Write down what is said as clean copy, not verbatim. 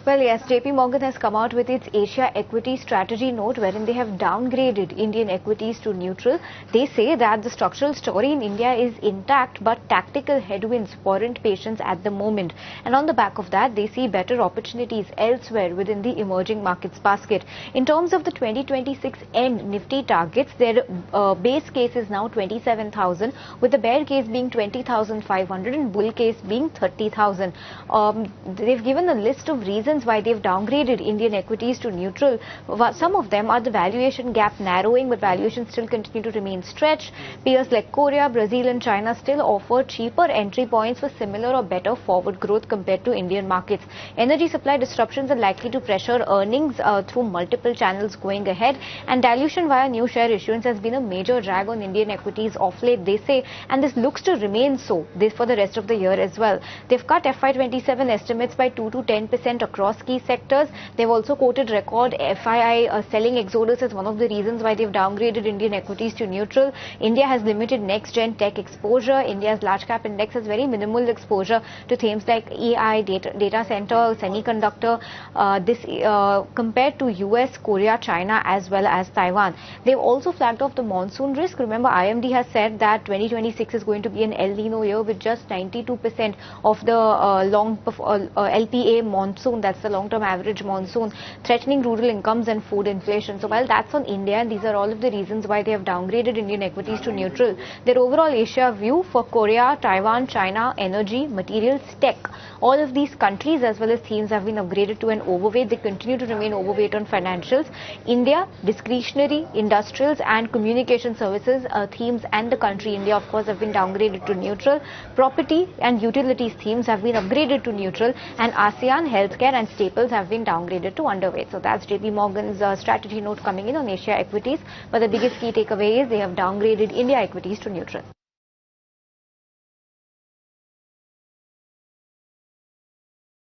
Well, yes, JP Morgan has come out with its Asia equity strategy note wherein they have downgraded Indian equities to neutral. They say that the structural story in India is intact, but tactical headwinds warrant patience at the moment. And on the back of that, they see better opportunities elsewhere within the emerging markets basket. In terms of the 2026 end Nifty targets, their base case is now 27,000, with the bear case being 20,500 and bull case being 30,000. They've given a list of reasons why they've downgraded Indian equities to neutral. Some of them are the valuation gap narrowing, but valuations still continue to remain stretched. Peers like Korea, Brazil and China still offer cheaper entry points for similar or better forward growth compared to Indian markets. Energy supply disruptions are likely to pressure earnings through multiple channels going ahead, and dilution via new share issuance has been a major drag on Indian equities of late, they say, and this looks to remain so for the rest of the year as well. They've cut FY27 estimates by 2 to 10% across key sectors. They've also quoted record FII selling exodus as one of the reasons why they've downgraded Indian equities to neutral. India has limited next-gen tech exposure. India's large-cap index has very minimal exposure to themes like AI, data center, semiconductor, compared to US, Korea, China as well as Taiwan. They've also flagged off the monsoon risk. Remember, IMD has said that 2026 is going to be an El Nino year with just 92% of the LPA monsoon, that's the long-term average monsoon, threatening rural incomes and food inflation. So while that's on India, and these are all of the reasons why they have downgraded Indian equities to neutral, their overall Asia view for Korea, Taiwan, China, energy, materials, tech, all of these countries as well as themes have been upgraded to an overweight. They continue to remain overweight on financials. India, discretionary, industrials and communication services themes, and the country India, of course, have been downgraded to neutral. Property and utilities themes have been upgraded to neutral, and ASEAN, healthcare and staples have been downgraded to underweight. So that's JP Morgan's strategy note coming in on Asia equities. But the biggest key takeaway is they have downgraded India equities to neutral.